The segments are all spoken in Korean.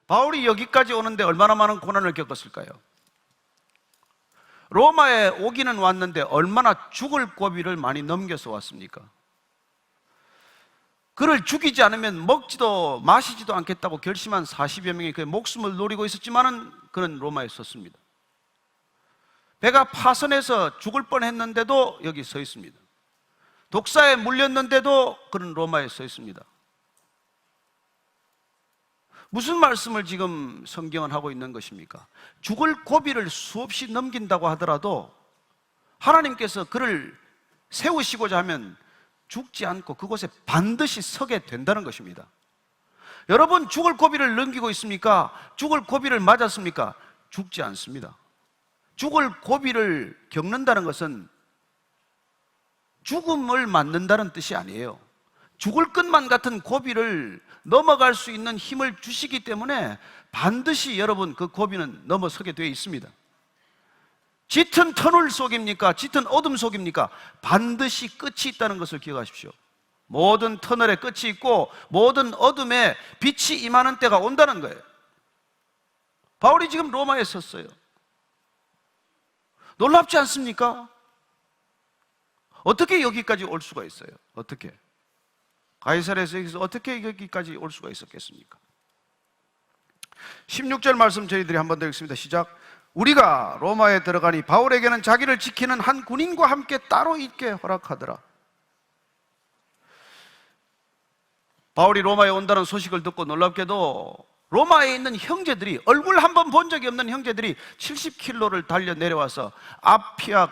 바울이 여기까지 오는데 얼마나 많은 고난을 겪었을까요? 로마에 오기는 왔는데 얼마나 죽을 고비를 많이 넘겨서 왔습니까? 그를 죽이지 않으면 먹지도 마시지도 않겠다고 결심한 40여 명이 그의 목숨을 노리고 있었지만은 그는 로마에 섰습니다. 배가 파선해서 죽을 뻔했는데도 여기 서 있습니다. 독사에 물렸는데도 그는 로마에 서 있습니다. 무슨 말씀을 지금 성경은 하고 있는 것입니까? 죽을 고비를 수없이 넘긴다고 하더라도 하나님께서 그를 세우시고자 하면 죽지 않고 그곳에 반드시 서게 된다는 것입니다. 여러분, 죽을 고비를 넘기고 있습니까? 죽을 고비를 맞았습니까? 죽지 않습니다. 죽을 고비를 겪는다는 것은 죽음을 맞는다는 뜻이 아니에요. 죽을 것만 같은 고비를 넘어갈 수 있는 힘을 주시기 때문에 반드시 여러분 그 고비는 넘어서게 되어 있습니다. 짙은 터널 속입니까? 짙은 어둠 속입니까? 반드시 끝이 있다는 것을 기억하십시오. 모든 터널에 끝이 있고 모든 어둠에 빛이 임하는 때가 온다는 거예요. 바울이 지금 로마에 섰어요. 놀랍지 않습니까? 어떻게 여기까지 올 수가 있어요? 어떻게? 가이사랴에서 어떻게 여기까지 올 수가 있었겠습니까? 16절 말씀 저희들이 한번 더 읽습니다. 시작. 우리가 로마에 들어가니 바울에게는 자기를 지키는 한 군인과 함께 따로 있게 허락하더라. 바울이 로마에 온다는 소식을 듣고 놀랍게도 로마에 있는 형제들이, 얼굴 한번 본 적이 없는 형제들이 70km를 달려 내려와서 아피오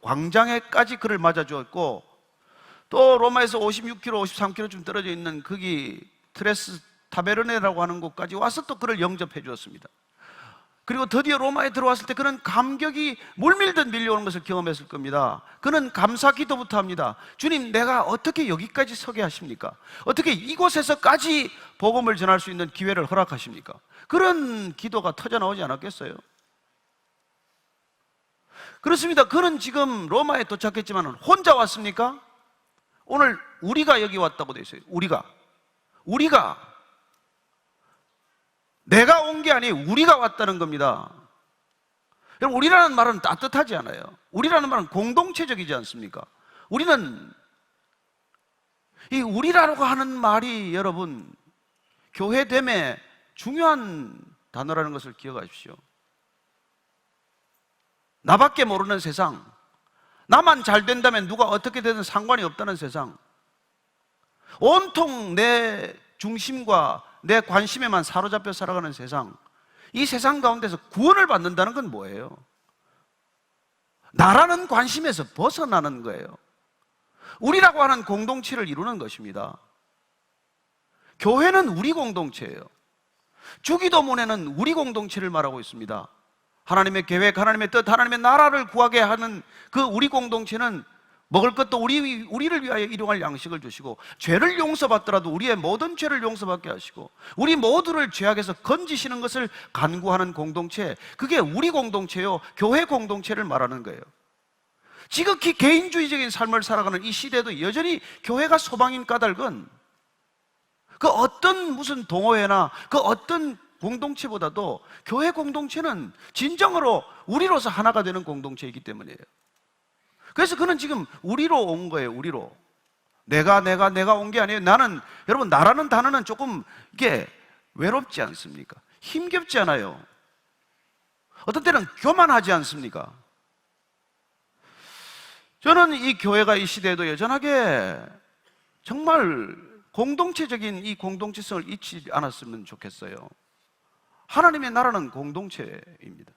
광장에까지 그를 맞아 주었고, 또 로마에서 56km, 53km쯤 떨어져 있는 거기 트레스 타베르네라고 하는 곳까지 와서 또 그를 영접해 주었습니다. 그리고 드디어 로마에 들어왔을 때 그는 감격이 물밀듯 밀려오는 것을 경험했을 겁니다. 그는 감사 기도부터 합니다. 주님, 내가 어떻게 여기까지 서게 하십니까? 어떻게 이곳에서까지 복음을 전할 수 있는 기회를 허락하십니까? 그런 기도가 터져나오지 않았겠어요? 그렇습니다. 그는 지금 로마에 도착했지만 혼자 왔습니까? 오늘 우리가 여기 왔다고 되어 있어요. 우리가 내가 온 게 아니에요. 우리가 왔다는 겁니다. 여러분, 우리라는 말은 따뜻하지 않아요. 우리라는 말은 공동체적이지 않습니까? 우리는 이 우리라고 하는 말이 여러분 교회됨의 중요한 단어라는 것을 기억하십시오. 나밖에 모르는 세상, 나만 잘 된다면 누가 어떻게 되든 상관이 없다는 세상, 온통 내 중심과 내 관심에만 사로잡혀 살아가는 세상, 이 세상 가운데서 구원을 받는다는 건 뭐예요? 나라는 관심에서 벗어나는 거예요. 우리라고 하는 공동체를 이루는 것입니다. 교회는 우리 공동체예요. 주기도문에는 우리 공동체를 말하고 있습니다. 하나님의 계획, 하나님의 뜻, 하나님의 나라를 구하게 하는 그 우리 공동체는 먹을 것도 우리를 위하여 일용할 양식을 주시고, 죄를 용서받더라도 우리의 모든 죄를 용서받게 하시고, 우리 모두를 죄악에서 건지시는 것을 간구하는 공동체, 그게 우리 공동체요, 교회 공동체를 말하는 거예요. 지극히 개인주의적인 삶을 살아가는 이 시대도 여전히 교회가 소방인 까닭은 그 어떤 무슨 동호회나 그 어떤 공동체보다도 교회 공동체는 진정으로 우리로서 하나가 되는 공동체이기 때문이에요. 그래서 그는 지금 우리로 온 거예요. 우리로. 내가 온 게 아니에요. 여러분, 나라는 단어는 조금 이게 외롭지 않습니까? 힘겹지 않아요? 어떤 때는 교만하지 않습니까? 저는 이 교회가 이 시대에도 여전하게 정말 공동체적인 이 공동체성을 잊지 않았으면 좋겠어요. 하나님의 나라는 공동체입니다.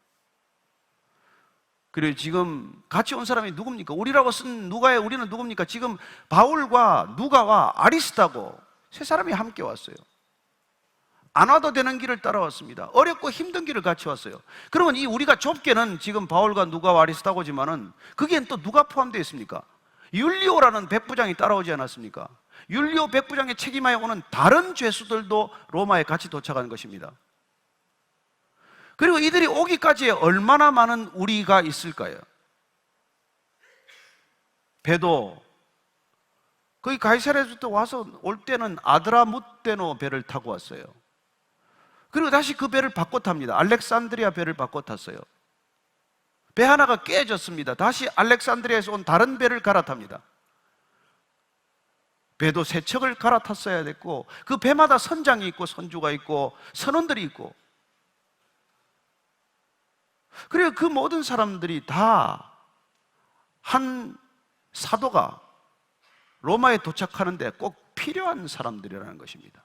그리고 지금 같이 온 사람이 누굽니까? 우리라고 쓴 누가의 우리는 누굽니까? 지금 바울과 누가와 아리스타고 세 사람이 함께 왔어요. 안 와도 되는 길을 따라왔습니다. 어렵고 힘든 길을 같이 왔어요. 그러면 이 우리가 좁게는 지금 바울과 누가와 아리스타고지만은 거기엔 또 누가 포함되어 있습니까? 율리오라는 백부장이 따라오지 않았습니까? 율리오 백부장의 책임하에 오는 다른 죄수들도 로마에 같이 도착한 것입니다. 그리고 이들이 오기까지에 얼마나 많은 우리가 있을까요? 배도 거기 가이사랴에서 와서 올 때는 아드라무테노 배를 타고 왔어요. 그리고 다시 그 배를 바꿔 탑니다. 알렉산드리아 배를 바꿔 탔어요. 배 하나가 깨졌습니다. 다시 알렉산드리아에서 온 다른 배를 갈아탑니다. 배도 세 척을 갈아탔어야 됐고, 그 배마다 선장이 있고 선주가 있고 선원들이 있고, 그리고 그 모든 사람들이 다 한 사도가 로마에 도착하는데 꼭 필요한 사람들이라는 것입니다.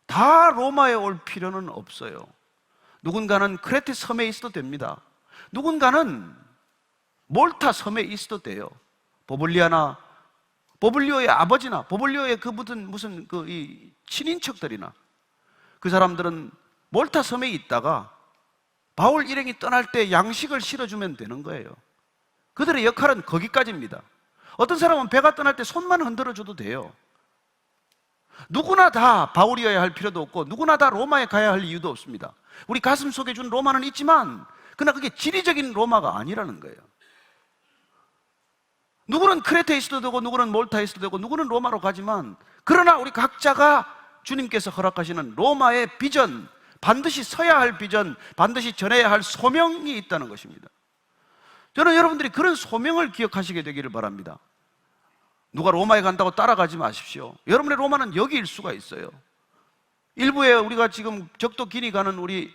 다 로마에 올 필요는 없어요. 누군가는 크레테 섬에 있어도 됩니다. 누군가는 몰타 섬에 있어도 돼요. 보블리오의 아버지나 보블리오의 그 무슨 이 친인척들이나 그 사람들은 몰타 섬에 있다가 바울 일행이 떠날 때 양식을 실어주면 되는 거예요. 그들의 역할은 거기까지입니다. 어떤 사람은 배가 떠날 때 손만 흔들어줘도 돼요. 누구나 다 바울이어야 할 필요도 없고 누구나 다 로마에 가야 할 이유도 없습니다. 우리 가슴 속에 준 로마는 있지만 그러나 그게 지리적인 로마가 아니라는 거예요. 누구는 크레테에 있어도 되고 누구는 몰타에 있어도 되고 누구는 로마로 가지만, 그러나 우리 각자가 주님께서 허락하시는 로마의 비전, 반드시 서야 할 비전, 반드시 전해야 할 소명이 있다는 것입니다. 저는 여러분들이 그런 소명을 기억하시게 되기를 바랍니다. 누가 로마에 간다고 따라가지 마십시오. 여러분의 로마는 여기일 수가 있어요. 일부에 우리가 지금 적도 기니 가는 우리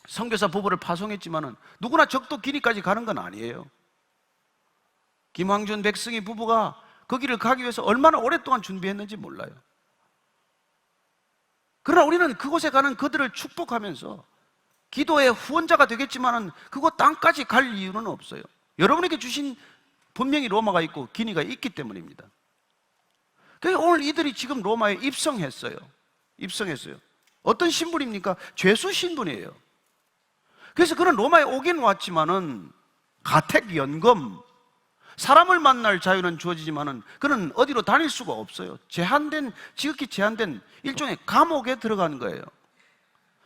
선교사 부부를 파송했지만은 누구나 적도 기니까지 가는 건 아니에요. 김황준, 백승희 부부가 거기를 가기 위해서 얼마나 오랫동안 준비했는지 몰라요. 그러나 우리는 그곳에 가는 그들을 축복하면서 기도의 후원자가 되겠지만은 그곳 땅까지 갈 이유는 없어요. 여러분에게 주신 분명히 로마가 있고 기니가 있기 때문입니다. 그래서 오늘 이들이 지금 로마에 입성했어요. 어떤 신분입니까? 죄수 신분이에요. 그래서 그는 로마에 오긴 왔지만은 가택 연금, 사람을 만날 자유는 주어지지만은 그는 어디로 다닐 수가 없어요. 지극히 제한된 일종의 감옥에 들어간 거예요.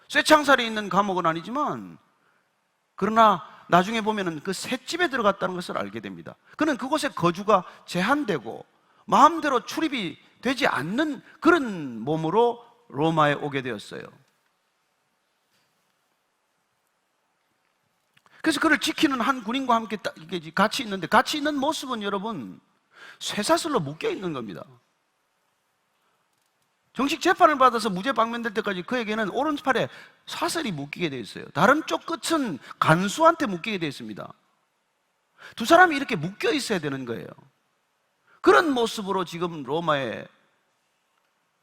쇠창살이 있는 감옥은 아니지만, 그러나 나중에 보면은 그 셋집에 들어갔다는 것을 알게 됩니다. 그는 그곳의 거주가 제한되고 마음대로 출입이 되지 않는 그런 몸으로 로마에 오게 되었어요. 그래서 그를 지키는 한 군인과 함께 같이 있는데, 같이 있는 모습은 여러분 쇠사슬로 묶여 있는 겁니다. 정식 재판을 받아서 무죄 방면될 때까지 그에게는 오른팔에 사슬이 묶이게 되어 있어요. 다른 쪽 끝은 간수한테 묶이게 되어 있습니다. 두 사람이 이렇게 묶여 있어야 되는 거예요. 그런 모습으로 지금 로마에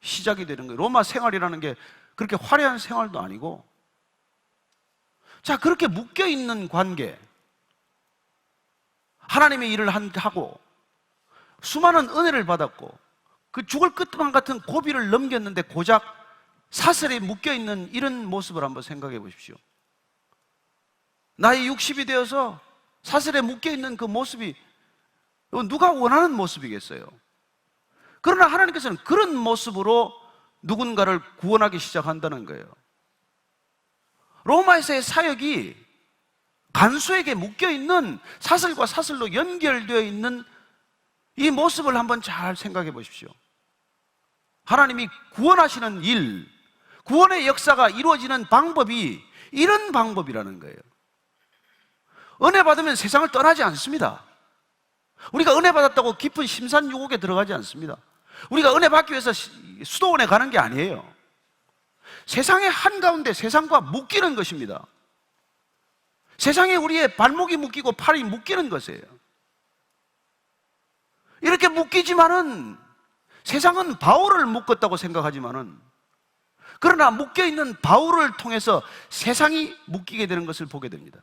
시작이 되는 거예요. 로마 생활이라는 게 그렇게 화려한 생활도 아니고, 자, 그렇게 묶여 있는 관계, 하나님의 일을 하고 수많은 은혜를 받았고 그 죽을 끝만 같은 고비를 넘겼는데 고작 사슬에 묶여 있는 이런 모습을 한번 생각해 보십시오. 나이 60이 되어서 사슬에 묶여 있는 그 모습이 누가 원하는 모습이겠어요? 그러나 하나님께서는 그런 모습으로 누군가를 구원하기 시작한다는 거예요. 로마에서의 사역이 간수에게 묶여있는 사슬과 사슬로 연결되어 있는 이 모습을 한번 잘 생각해 보십시오. 하나님이 구원하시는 일, 구원의 역사가 이루어지는 방법이 이런 방법이라는 거예요. 은혜 받으면 세상을 떠나지 않습니다. 우리가 은혜 받았다고 깊은 심산유곡에 들어가지 않습니다. 우리가 은혜 받기 위해서 수도원에 가는 게 아니에요. 세상의 한가운데 세상과 묶이는 것입니다. 세상에 우리의 발목이 묶이고 팔이 묶이는 것이에요. 이렇게 묶이지만은 세상은 바울을 묶었다고 생각하지만은, 그러나 묶여있는 바울을 통해서 세상이 묶이게 되는 것을 보게 됩니다.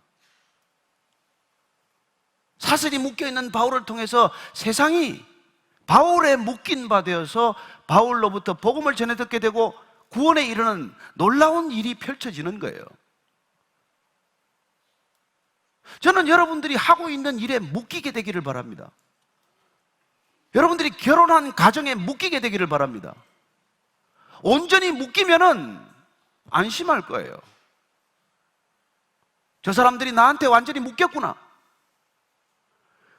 사슬이 묶여있는 바울을 통해서 세상이 바울에 묶인 바 되어서 바울로부터 복음을 전해 듣게 되고 구원에 이르는 놀라운 일이 펼쳐지는 거예요. 저는 여러분들이 하고 있는 일에 묶이게 되기를 바랍니다. 여러분들이 결혼한 가정에 묶이게 되기를 바랍니다. 온전히 묶이면은 안심할 거예요. 저 사람들이 나한테 완전히 묶였구나.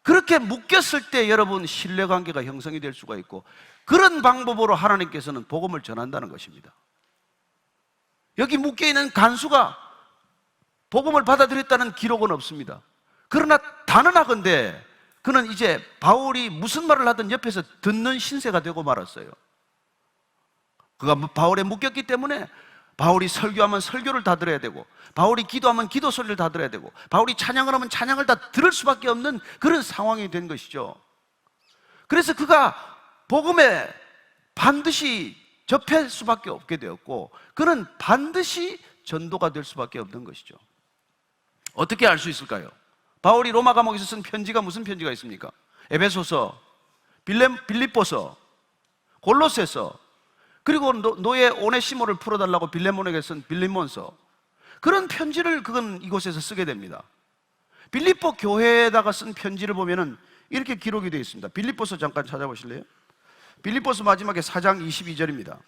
그렇게 묶였을 때 여러분 신뢰관계가 형성이 될 수가 있고, 그런 방법으로 하나님께서는 복음을 전한다는 것입니다. 여기 묶여있는 간수가 복음을 받아들였다는 기록은 없습니다. 그러나 단언하건대 그는 이제 바울이 무슨 말을 하든 옆에서 듣는 신세가 되고 말았어요. 그가 바울에 묶였기 때문에 바울이 설교하면 설교를 다 들어야 되고, 바울이 기도하면 기도 소리를 다 들어야 되고, 바울이 찬양을 하면 찬양을 다 들을 수밖에 없는 그런 상황이 된 것이죠. 그래서 그가 복음에 반드시 접할 수밖에 없게 되었고, 그는 반드시 전도가 될 수밖에 없는 것이죠. 어떻게 알 수 있을까요? 바울이 로마 감옥에서 쓴 편지가 무슨 편지가 있습니까? 에베소서, 빌립보서, 골로새서, 그리고 노예 오네시모를 풀어달라고 빌레몬에게 쓴 빌립몬서, 그런 편지를 그건 이곳에서 쓰게 됩니다. 빌립보 교회에다가 쓴 편지를 보면은 이렇게 기록이 되어 있습니다. 빌립보서 잠깐 찾아보실래요? 빌립보서 마지막에 4장 22절입니다.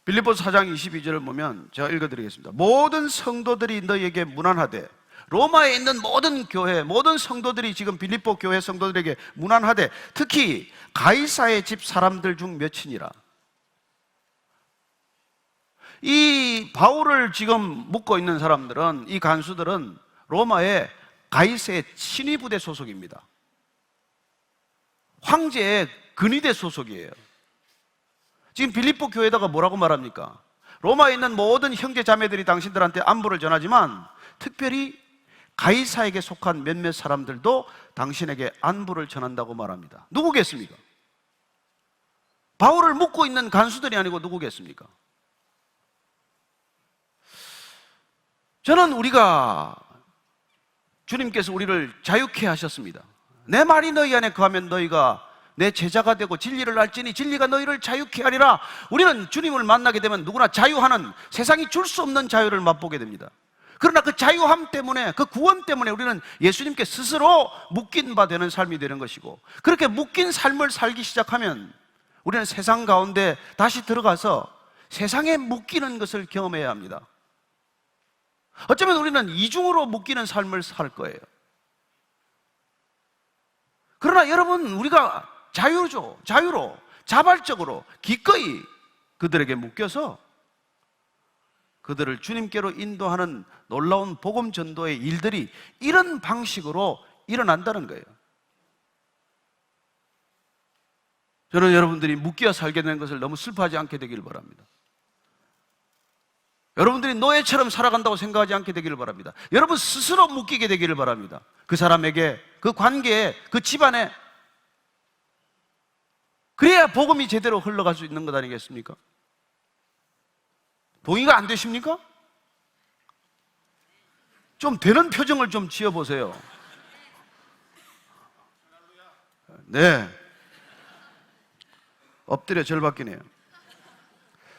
빌립보서 4장 22절을 보면 제가 읽어드리겠습니다. 모든 성도들이 너희에게 문안하되, 로마에 있는 모든 교회, 모든 성도들이 지금 빌립보 교회 성도들에게 문안하되, 특히 가이사의 집 사람들 중 몇이니라. 이 바울을 지금 묶고 있는 사람들은, 이 간수들은 로마의 가이사의 친위부대 소속입니다. 황제의 근위대 소속이에요. 지금 빌립보 교회에다가 뭐라고 말합니까? 로마에 있는 모든 형제 자매들이 당신들한테 안부를 전하지만 특별히 가이사에게 속한 몇몇 사람들도 당신에게 안부를 전한다고 말합니다. 누구겠습니까? 바울을 묶고 있는 간수들이 아니고 누구겠습니까? 저는 우리가, 주님께서 우리를 자유케 하셨습니다. 내 말이 너희 안에 거하면 너희가 내 제자가 되고 진리를 알지니 진리가 너희를 자유케 하리라. 우리는 주님을 만나게 되면 누구나 자유하는, 세상이 줄 수 없는 자유를 맛보게 됩니다. 그러나 그 자유함 때문에, 그 구원 때문에 우리는 예수님께 스스로 묶인 바 되는 삶이 되는 것이고, 그렇게 묶인 삶을 살기 시작하면 우리는 세상 가운데 다시 들어가서 세상에 묶이는 것을 경험해야 합니다. 어쩌면 우리는 이중으로 묶이는 삶을 살 거예요. 그러나 여러분, 우리가 자유로 자발적으로 기꺼이 그들에게 묶여서 그들을 주님께로 인도하는 놀라운 복음 전도의 일들이 이런 방식으로 일어난다는 거예요. 저는 여러분들이 묶여 살게 된 것을 너무 슬퍼하지 않게 되기를 바랍니다. 여러분들이 노예처럼 살아간다고 생각하지 않게 되기를 바랍니다. 여러분 스스로 묶이게 되기를 바랍니다. 그 사람에게, 그 관계에, 그 집안에. 그래야 복음이 제대로 흘러갈 수 있는 것 아니겠습니까? 동의가 안 되십니까? 좀 되는 표정을 좀 지어보세요. 네, 엎드려 절 받기네요.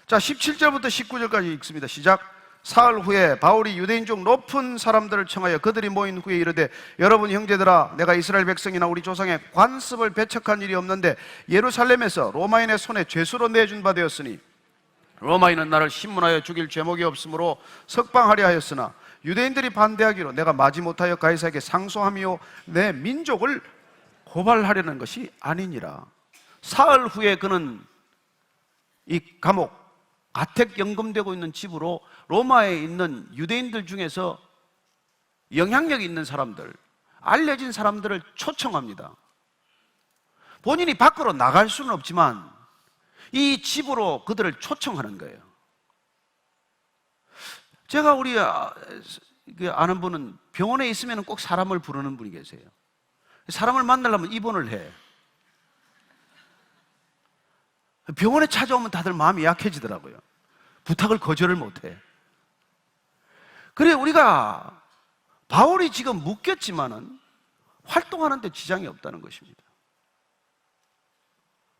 자, 17절부터 19절까지 읽습니다. 시작. 사흘 후에 바울이 유대인 중 높은 사람들을 청하여 그들이 모인 후에 이르되, 여러분 형제들아, 내가 이스라엘 백성이나 우리 조상의 관습을 배척한 일이 없는데 예루살렘에서 로마인의 손에 죄수로 내준 바 되었으니 로마인은 나를 신문하여 죽일 죄목이 없으므로 석방하려 하였으나 유대인들이 반대하기로 내가 마지못하여 가이사에게 상소하며 내 민족을 고발하려는 것이 아니니라. 사흘 후에 그는 이 감옥, 가택 연금되고 있는 집으로 로마에 있는 유대인들 중에서 영향력 있는 사람들, 알려진 사람들을 초청합니다. 본인이 밖으로 나갈 수는 없지만 이 집으로 그들을 초청하는 거예요. 제가 우리 아는 분은 병원에 있으면 꼭 사람을 부르는 분이 계세요. 사람을 만나려면 입원을 해. 병원에 찾아오면 다들 마음이 약해지더라고요. 부탁을 거절을 못해. 그래, 우리가 바울이 지금 묶였지만은 활동하는 데 지장이 없다는 것입니다.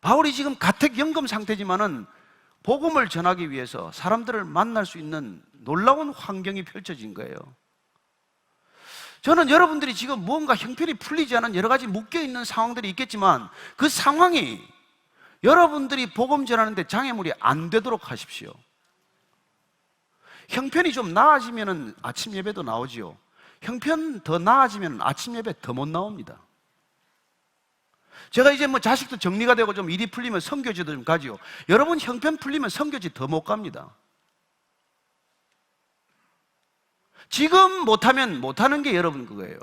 바울이 지금 가택연금 상태지만은 복음을 전하기 위해서 사람들을 만날 수 있는 놀라운 환경이 펼쳐진 거예요. 저는 여러분들이 지금 무언가 형편이 풀리지 않은 여러 가지 묶여있는 상황들이 있겠지만 그 상황이 여러분들이 복음 전하는데 장애물이 안 되도록 하십시오. 형편이 좀 나아지면 아침 예배도 나오지요. 형편 더 나아지면 아침 예배 더 못 나옵니다. 제가 이제 뭐 자식도 정리가 되고 좀 일이 풀리면 선교지도 좀 가지요. 여러분 형편 풀리면 선교지 더 못 갑니다. 지금 못하면 못하는 게 여러분 그거예요.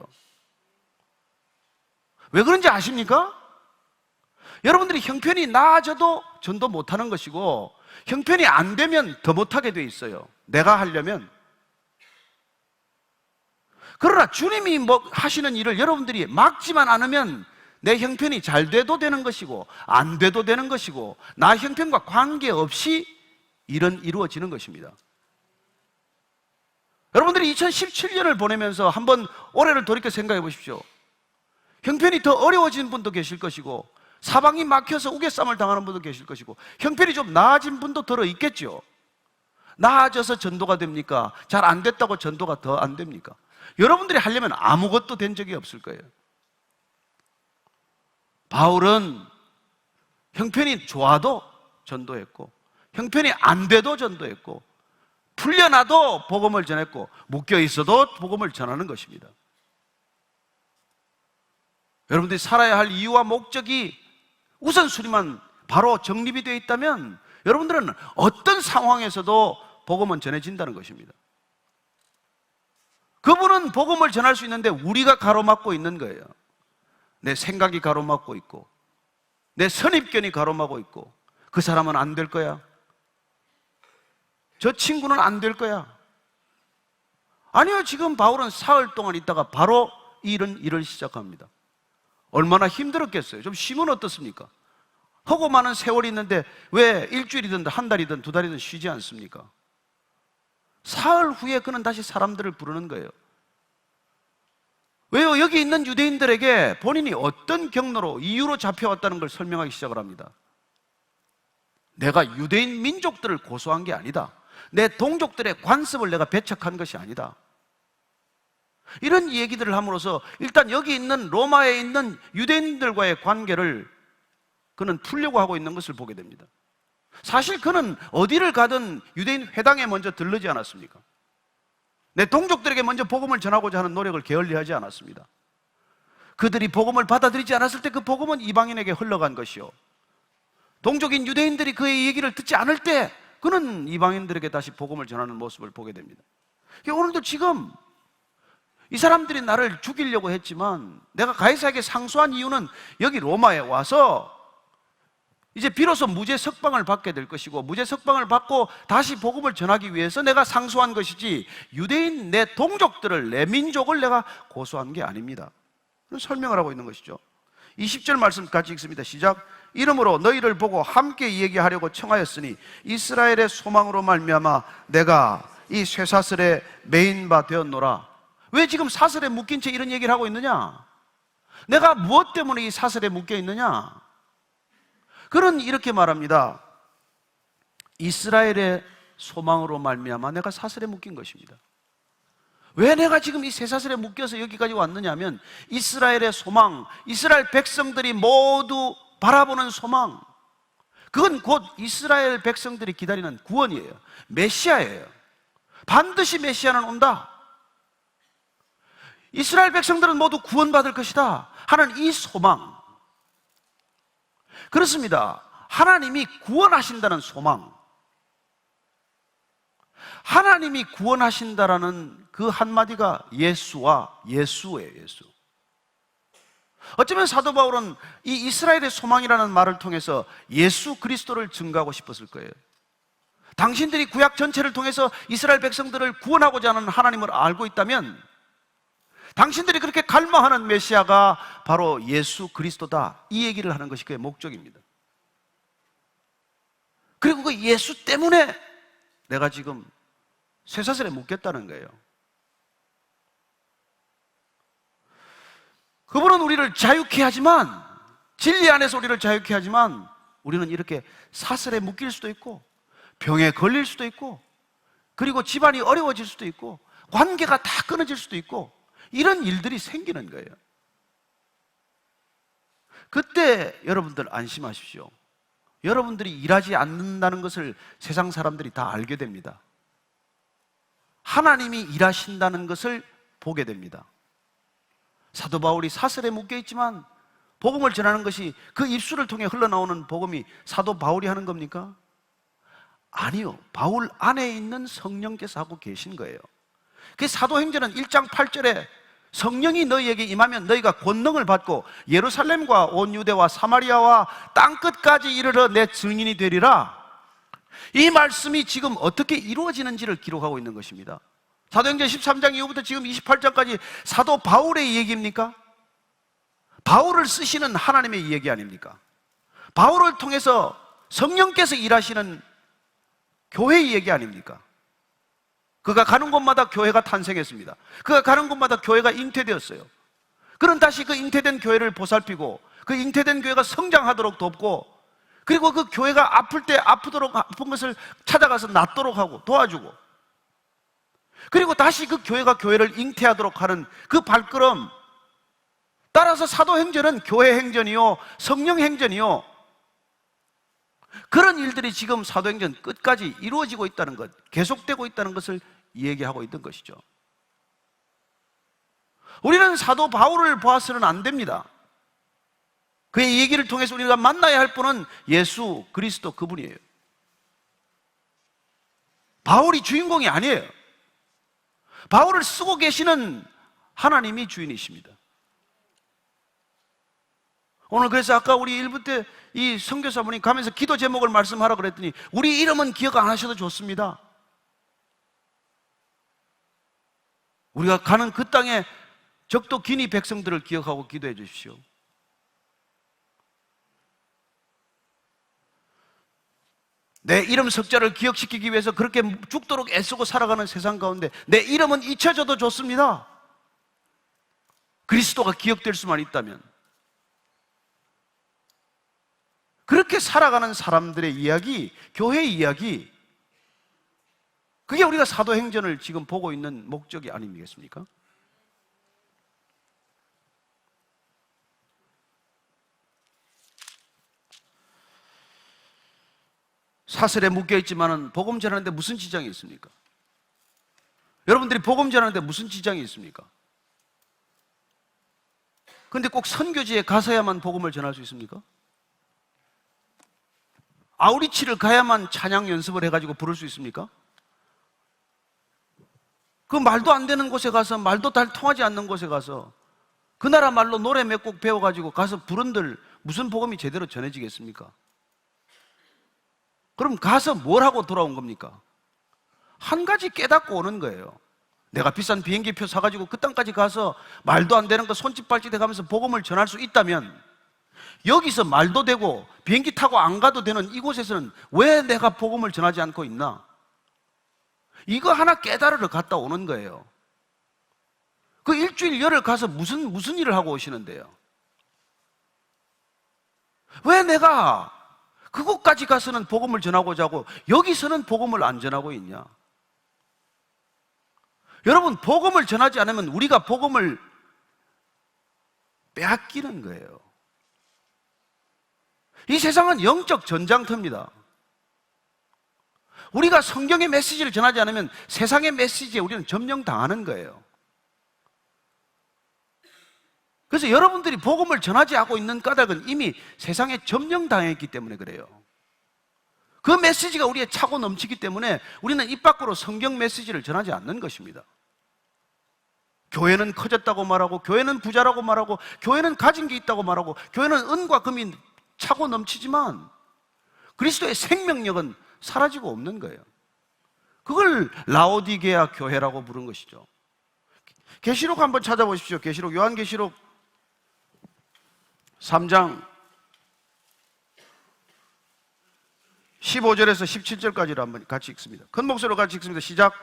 왜 그런지 아십니까? 여러분들이 형편이 나아져도 전도 못하는 것이고, 형편이 안 되면 더 못하게 돼 있어요. 내가 하려면. 그러나 주님이 뭐 하시는 일을 여러분들이 막지만 않으면 내 형편이 잘 돼도 되는 것이고 안 돼도 되는 것이고 나 형편과 관계없이 일은 이루어지는 것입니다. 여러분들이 2017년을 보내면서 한번 올해를 돌이켜 생각해 보십시오. 형편이 더 어려워진 분도 계실 것이고 사방이 막혀서 우겨쌈을 당하는 분도 계실 것이고 형편이 좀 나아진 분도 들어 있겠죠. 나아져서 전도가 됩니까? 잘 안 됐다고 전도가 더 안 됩니까? 여러분들이 하려면 아무것도 된 적이 없을 거예요. 바울은 형편이 좋아도 전도했고 형편이 안 돼도 전도했고 풀려나도 복음을 전했고 묶여 있어도 복음을 전하는 것입니다. 여러분들이 살아야 할 이유와 목적이 우선순위만 바로 정립이 되어 있다면 여러분들은 어떤 상황에서도 복음은 전해진다는 것입니다. 그분은 복음을 전할 수 있는데 우리가 가로막고 있는 거예요. 내 생각이 가로막고 있고 내 선입견이 가로막고 있고 그 사람은 안 될 거야, 저 친구는 안 될 거야. 아니요, 지금 바울은 사흘 동안 있다가 바로 이런 일을 시작합니다. 얼마나 힘들었겠어요. 좀 쉬면 어떻습니까? 하고 많은 세월이 있는데 왜 일주일이든 한 달이든 두 달이든 쉬지 않습니까? 사흘 후에 그는 다시 사람들을 부르는 거예요. 왜요? 여기 있는 유대인들에게 본인이 어떤 경로로 이유로 잡혀왔다는 걸 설명하기 시작을 합니다. 내가 유대인 민족들을 고소한 게 아니다. 내 동족들의 관습을 내가 배척한 것이 아니다. 이런 얘기들을 함으로써 일단 여기 있는 로마에 있는 유대인들과의 관계를 그는 풀려고 하고 있는 것을 보게 됩니다. 사실 그는 어디를 가든 유대인 회당에 먼저 들르지 않았습니까? 내 동족들에게 먼저 복음을 전하고자 하는 노력을 게을리하지 않았습니다. 그들이 복음을 받아들이지 않았을 때 그 복음은 이방인에게 흘러간 것이요, 동족인 유대인들이 그의 얘기를 듣지 않을 때 그는 이방인들에게 다시 복음을 전하는 모습을 보게 됩니다. 오늘도 지금 이 사람들이 나를 죽이려고 했지만 내가 가이사에게 상소한 이유는 여기 로마에 와서 이제 비로소 무죄 석방을 받게 될 것이고 무죄 석방을 받고 다시 복음을 전하기 위해서 내가 상소한 것이지 유대인 내 동족들을, 내 민족을 내가 고소한 게 아닙니다. 설명을 하고 있는 것이죠. 20절 말씀 같이 읽습니다. 시작. 이러므로 너희를 보고 함께 얘기하려고 청하였으니 이스라엘의 소망으로 말미암아 내가 이 쇠사슬에 매인 바 되었노라. 왜 지금 사슬에 묶인 채 이런 얘기를 하고 있느냐? 내가 무엇 때문에 이 사슬에 묶여 있느냐? 그는 이렇게 말합니다. 이스라엘의 소망으로 말미암아 내가 사슬에 묶인 것입니다. 왜 내가 지금 이 쇠사슬에 묶여서 여기까지 왔느냐면 이스라엘의 소망, 이스라엘 백성들이 모두 바라보는 소망, 그건 곧 이스라엘 백성들이 기다리는 구원이에요. 메시아예요. 반드시 메시아는 온다. 이스라엘 백성들은 모두 구원받을 것이다 하는 이 소망, 그렇습니다. 하나님이 구원하신다는 소망, 하나님이 구원하신다라는 그 한마디가 예수와 예수예요. 예수. 어쩌면 사도 바울은 이 이스라엘의 소망이라는 말을 통해서 예수 그리스도를 증거하고 싶었을 거예요. 당신들이 구약 전체를 통해서 이스라엘 백성들을 구원하고자 하는 하나님을 알고 있다면 당신들이 그렇게 갈망하는 메시아가 바로 예수 그리스도다, 이 얘기를 하는 것이 그의 목적입니다. 그리고 그 예수 때문에 내가 지금 쇠사슬에 묶였다는 거예요. 그분은 우리를 자유케 하지만, 진리 안에서 우리를 자유케 하지만 우리는 이렇게 사슬에 묶일 수도 있고 병에 걸릴 수도 있고 그리고 집안이 어려워질 수도 있고 관계가 다 끊어질 수도 있고 이런 일들이 생기는 거예요. 그때 여러분들 안심하십시오. 여러분들이 일하지 않는다는 것을 세상 사람들이 다 알게 됩니다. 하나님이 일하신다는 것을 보게 됩니다. 사도 바울이 사슬에 묶여 있지만 복음을 전하는 것이 그 입술을 통해 흘러나오는 복음이 사도 바울이 하는 겁니까? 아니요. 바울 안에 있는 성령께서 하고 계신 거예요. 그 사도행전은 1장 8절에 성령이 너희에게 임하면 너희가 권능을 받고 예루살렘과 온 유대와 사마리아와 땅끝까지 이르러 내 증인이 되리라. 이 말씀이 지금 어떻게 이루어지는지를 기록하고 있는 것입니다. 사도행전 13장 이후부터 지금 28장까지 사도 바울의 얘기입니까? 바울을 쓰시는 하나님의 얘기 아닙니까? 바울을 통해서 성령께서 일하시는 교회의 얘기 아닙니까? 그가 가는 곳마다 교회가 탄생했습니다. 그가 가는 곳마다 교회가 잉태되었어요. 그는 다시 그 잉태된 교회를 보살피고 그 잉태된 교회가 성장하도록 돕고, 그리고 그 교회가 아플 때 아픈 것을 찾아가서 낫도록 하고 도와주고, 그리고 다시 그 교회가 교회를 잉태하도록 하는 그 발걸음, 따라서 사도행전은 교회 행전이요 성령 행전이요, 그런 일들이 지금 사도행전 끝까지 이루어지고 있다는 것, 계속되고 있다는 것을 얘기하고 있던 것이죠. 우리는 사도 바울을 보아서는 안 됩니다. 그의 얘기를 통해서 우리가 만나야 할 분은 예수 그리스도 그분이에요. 바울이 주인공이 아니에요. 바울을 쓰고 계시는 하나님이 주인이십니다. 오늘 그래서 아까 우리 1부 때 이 선교사분이 가면서 기도 제목을 말씀하라 그랬더니 우리 이름은 기억 안 하셔도 좋습니다. 우리가 가는 그 땅에 적도 기니 백성들을 기억하고 기도해 주십시오. 내 이름 석자를 기억시키기 위해서 그렇게 죽도록 애쓰고 살아가는 세상 가운데 내 이름은 잊혀져도 좋습니다. 그리스도가 기억될 수만 있다면. 그렇게 살아가는 사람들의 이야기, 교회의 이야기, 그게 우리가 사도행전을 지금 보고 있는 목적이 아니겠습니까? 사슬에 묶여있지만은 복음 전하는데 무슨 지장이 있습니까? 여러분들이 복음 전하는데 무슨 지장이 있습니까? 근데 꼭 선교지에 가서야만 복음을 전할 수 있습니까? 아우리치를 가야만 찬양 연습을 해가지고 부를 수 있습니까? 그 말도 안 되는 곳에 가서, 말도 잘 통하지 않는 곳에 가서 그 나라 말로 노래 몇 곡 배워가지고 가서 부른들 무슨 복음이 제대로 전해지겠습니까? 그럼 가서 뭘 하고 돌아온 겁니까? 한 가지 깨닫고 오는 거예요. 내가 비싼 비행기표 사가지고 그 땅까지 가서 말도 안 되는 거 손짓 발짓 해가면서 복음을 전할 수 있다면, 여기서 말도 되고 비행기 타고 안 가도 되는 이곳에서는 왜 내가 복음을 전하지 않고 있나? 이거 하나 깨달으러 갔다 오는 거예요. 그 일주일 열흘 가서 무슨 일을 하고 오시는데요? 왜 내가 그곳까지 가서는 복음을 전하고자 하고 여기서는 복음을 안 전하고 있냐? 여러분, 복음을 전하지 않으면 우리가 복음을 빼앗기는 거예요. 이 세상은 영적 전장터입니다. 우리가 성경의 메시지를 전하지 않으면 세상의 메시지에 우리는 점령당하는 거예요. 그래서 여러분들이 복음을 전하지 않고 있는 까닭은 이미 세상에 점령당했기 때문에 그래요. 그 메시지가 우리의 차고 넘치기 때문에 우리는 입 밖으로 성경 메시지를 전하지 않는 것입니다. 교회는 커졌다고 말하고, 교회는 부자라고 말하고, 교회는 가진 게 있다고 말하고, 교회는 은과 금이 차고 넘치지만 그리스도의 생명력은 사라지고 없는 거예요. 그걸 라오디게아 교회라고 부른 것이죠. 계시록 한번 찾아보십시오. 계시록, 요한계시록 3장 15절에서 17절까지를 한번 같이 읽습니다. 큰 목소리로 같이 읽습니다. 시작.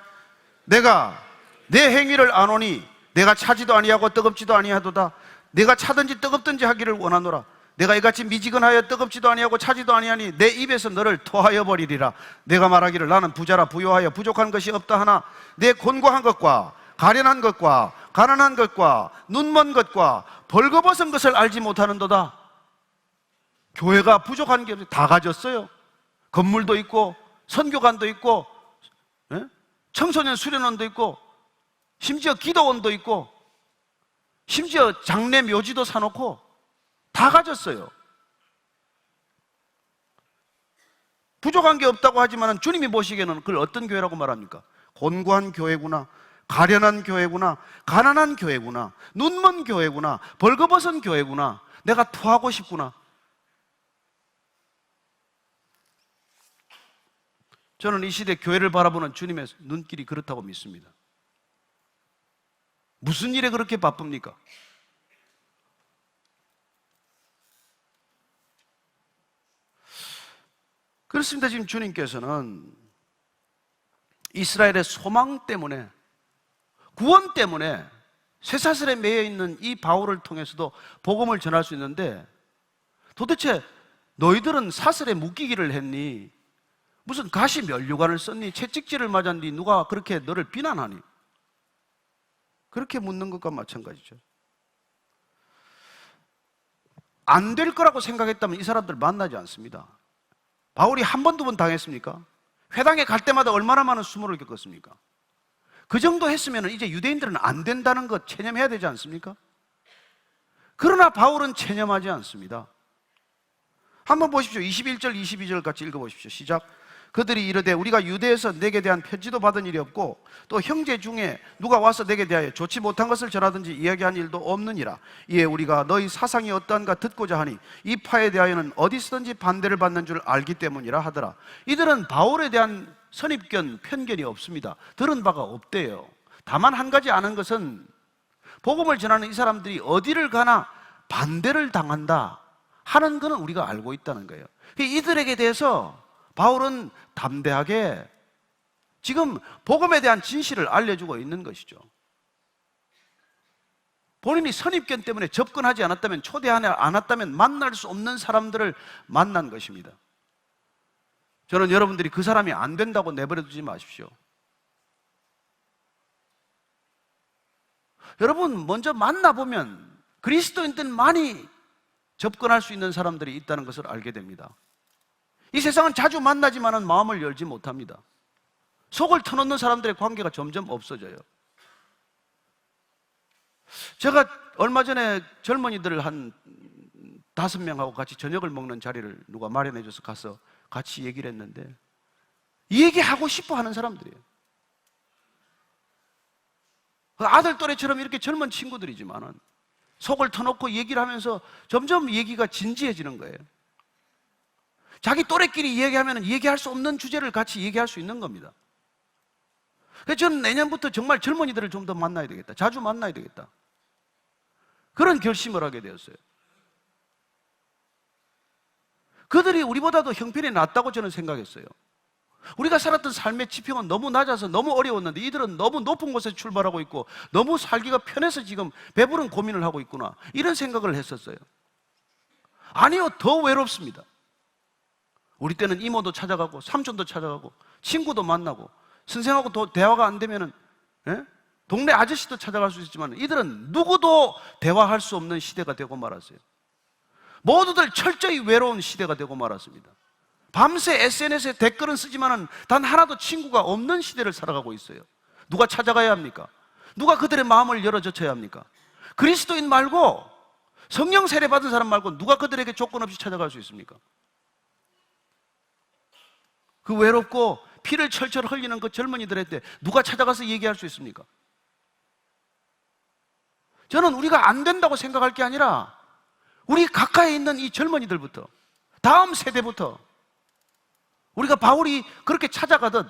내가 내 행위를 아노니 내가 차지도 아니하고 뜨겁지도 아니하도다. 내가 차든지 뜨겁든지 하기를 원하노라. 내가 이같이 미지근하여 뜨겁지도 아니하고 차지도 아니하니 내 입에서 너를 토하여 버리리라. 내가 말하기를 나는 부자라 부요하여 부족한 것이 없다 하나 내 곤고한 것과 가련한 것과 가난한 것과 눈먼 것과 벌거벗은 것을 알지 못하는도다. 교회가 부족한 게 다 가졌어요. 건물도 있고 선교관도 있고 청소년 수련원도 있고 심지어 기도원도 있고 심지어 장례 묘지도 사놓고 다 가졌어요. 부족한 게 없다고 하지만 주님이 보시기에는 그걸 어떤 교회라고 말합니까? 곤고한 교회구나, 가련한 교회구나, 가난한 교회구나, 눈먼 교회구나, 벌거벗은 교회구나, 내가 토하고 싶구나. 저는 이 시대 교회를 바라보는 주님의 눈길이 그렇다고 믿습니다. 무슨 일에 그렇게 바쁩니까? 그렇습니다. 지금 주님께서는 이스라엘의 소망 때문에, 구원 때문에 쇠사슬에 매여 있는 이 바울을 통해서도 복음을 전할 수 있는데, 도대체 너희들은 사슬에 묶이기를 했니? 무슨 가시 면류관을 썼니? 채찍질을 맞았니? 누가 그렇게 너를 비난하니? 그렇게 묻는 것과 마찬가지죠. 안 될 거라고 생각했다면 이 사람들 만나지 않습니다. 바울이 한 번, 두 번 당했습니까? 회당에 갈 때마다 얼마나 많은 수모를 겪었습니까? 그 정도 했으면 이제 유대인들은 안 된다는 것 체념해야 되지 않습니까? 그러나 바울은 체념하지 않습니다. 한번 보십시오. 21절, 22절 같이 읽어보십시오. 시작. 그들이 이르되 우리가 유대에서 내게 대한 편지도 받은 일이 없고 또 형제 중에 누가 와서 내게 대하여 좋지 못한 것을 전하든지 이야기한 일도 없느니라. 이에 우리가 너희 사상이 어떠한가 듣고자 하니 이 파에 대하여는 어디서든지 반대를 받는 줄 알기 때문이라 하더라. 이들은 바울에 대한 선입견, 편견이 없습니다. 들은 바가 없대요. 다만 한 가지 아는 것은 복음을 전하는 이 사람들이 어디를 가나 반대를 당한다 하는 것은 우리가 알고 있다는 거예요. 이들에게 대해서 바울은 담대하게 지금 복음에 대한 진실을 알려주고 있는 것이죠. 본인이 선입견 때문에 접근하지 않았다면, 초대하지 않았다면 만날 수 없는 사람들을 만난 것입니다. 저는 여러분들이 그 사람이 안 된다고 내버려 두지 마십시오. 여러분, 먼저 만나보면 그리스도인들만이 접근할 수 있는 사람들이 있다는 것을 알게 됩니다. 이 세상은 자주 만나지만은 마음을 열지 못합니다. 속을 터놓는 사람들의 관계가 점점 없어져요. 제가 얼마 전에 젊은이들 한 5명하고 같이 저녁을 먹는 자리를 누가 마련해줘서 가서 같이 얘기를 했는데, 이 얘기하고 싶어 하는 사람들이에요. 아들 또래처럼 이렇게 젊은 친구들이지만은 속을 터놓고 얘기를 하면서 점점 얘기가 진지해지는 거예요. 자기 또래끼리 얘기하면 얘기할 수 없는 주제를 같이 얘기할 수 있는 겁니다. 그래서 저는 내년부터 정말 젊은이들을 좀 더 만나야 되겠다. 자주 만나야 되겠다. 그런 결심을 하게 되었어요. 그들이 우리보다도 형편이 낫다고 저는 생각했어요. 우리가 살았던 삶의 지평은 너무 낮아서 너무 어려웠는데 이들은 너무 높은 곳에 출발하고 있고 너무 살기가 편해서 지금 배부른 고민을 하고 있구나, 이런 생각을 했었어요. 아니요, 더 외롭습니다. 우리 때는 이모도 찾아가고 삼촌도 찾아가고 친구도 만나고 선생하고 대화가 안 되면은 동네 아저씨도 찾아갈 수 있지만 이들은 누구도 대화할 수 없는 시대가 되고 말았어요. 모두들 철저히 외로운 시대가 되고 말았습니다. 밤새 SNS에 댓글은 쓰지만은 단 하나도 친구가 없는 시대를 살아가고 있어요. 누가 찾아가야 합니까? 누가 그들의 마음을 열어젖혀야 합니까? 그리스도인 말고, 성령 세례 받은 사람 말고 누가 그들에게 조건 없이 찾아갈 수 있습니까? 그 외롭고 피를 철철 흘리는 그 젊은이들한테 누가 찾아가서 얘기할 수 있습니까? 저는 우리가 안 된다고 생각할 게 아니라 우리 가까이 있는 이 젊은이들부터, 다음 세대부터 우리가 바울이 그렇게 찾아가듯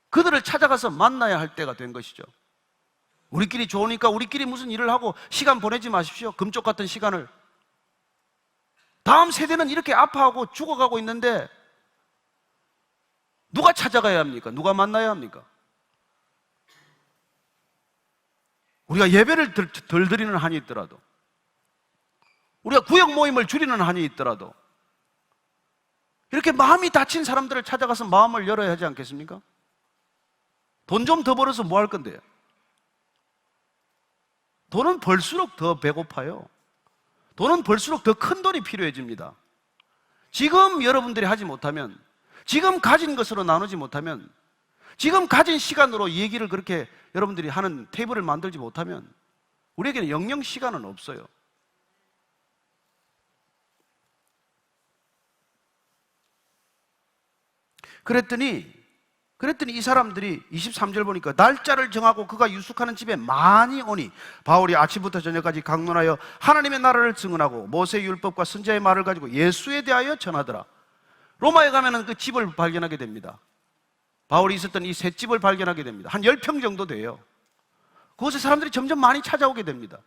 그들을 찾아가서 만나야 할 때가 된 것이죠. 우리끼리 좋으니까 우리끼리 무슨 일을 하고 시간 보내지 마십시오. 금쪽 같은 시간을. 다음 세대는 이렇게 아파하고 죽어가고 있는데 누가 찾아가야 합니까? 누가 만나야 합니까? 우리가 예배를 덜 드리는 한이 있더라도, 우리가 구역 모임을 줄이는 한이 있더라도 이렇게 마음이 다친 사람들을 찾아가서 마음을 열어야 하지 않겠습니까? 돈 좀 더 벌어서 뭐 할 건데요? 돈은 벌수록 더 배고파요. 돈은 벌수록 더 큰 돈이 필요해집니다. 지금 여러분들이 하지 못하면, 지금 가진 것으로 나누지 못하면 지금 가진 시간으로 얘기를 그렇게 여러분들이 하는 테이블을 만들지 못하면 우리에게는 영영 시간은 없어요. 그랬더니 이 사람들이 23절 보니까 날짜를 정하고 그가 유숙하는 집에 많이 오니 바울이 아침부터 저녁까지 강론하여 하나님의 나라를 증언하고 모세의 율법과 선지자의 말을 가지고 예수에 대하여 전하더라. 로마에 가면은 그 집을 발견하게 됩니다. 바울이 있었던 이 새 집을 발견하게 됩니다. 한 10평 정도 돼요. 그곳에 사람들이 점점 많이 찾아오게 됩니다.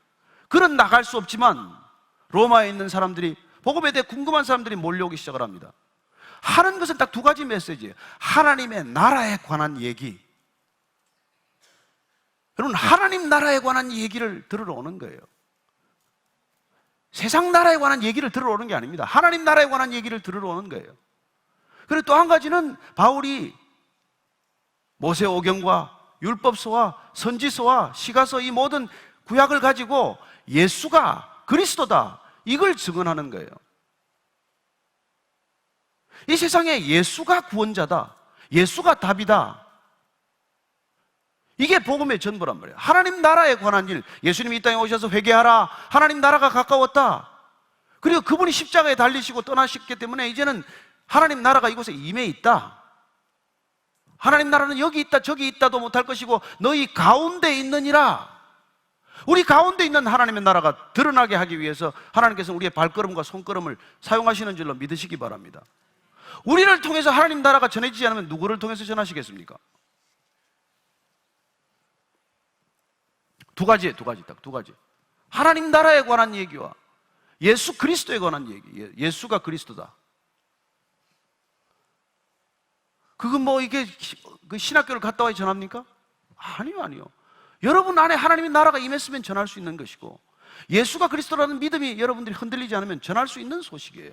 그는 나갈 수 없지만 로마에 있는 사람들이, 복음에 대해 궁금한 사람들이 몰려오기 시작을 합니다. 하는 것은 딱 두 가지 메시지예요. 하나님의 나라에 관한 얘기. 여러분, 하나님 나라에 관한 얘기를 들으러 오는 거예요. 세상 나라에 관한 얘기를 들으러 오는 게 아닙니다. 하나님 나라에 관한 얘기를 들으러 오는 거예요. 그리고 또 한 가지는 바울이 모세오경과 율법서와 선지서와 시가서, 이 모든 구약을 가지고 예수가 그리스도다, 이걸 증언하는 거예요. 이 세상에 예수가 구원자다, 예수가 답이다, 이게 복음의 전부란 말이에요. 하나님 나라에 관한 일, 예수님이 이 땅에 오셔서 회개하라, 하나님 나라가 가까웠다, 그리고 그분이 십자가에 달리시고 떠나셨기 때문에 이제는 하나님 나라가 이곳에 임해 있다, 하나님 나라는 여기 있다 저기 있다도 못할 것이고 너희 가운데 있느니라. 우리 가운데 있는 하나님의 나라가 드러나게 하기 위해서 하나님께서 우리의 발걸음과 손걸음을 사용하시는 줄로 믿으시기 바랍니다. 우리를 통해서 하나님 나라가 전해지지 않으면 누구를 통해서 전하시겠습니까? 두 가지. 하나님 나라에 관한 얘기와 예수 그리스도에 관한 얘기. 예수가 그리스도다. 그건 뭐 이게 그 신학교를 갔다 와야 전합니까? 아니요. 여러분 안에 하나님의 나라가 임했으면 전할 수 있는 것이고, 예수가 그리스도라는 믿음이 여러분들이 흔들리지 않으면 전할 수 있는 소식이에요.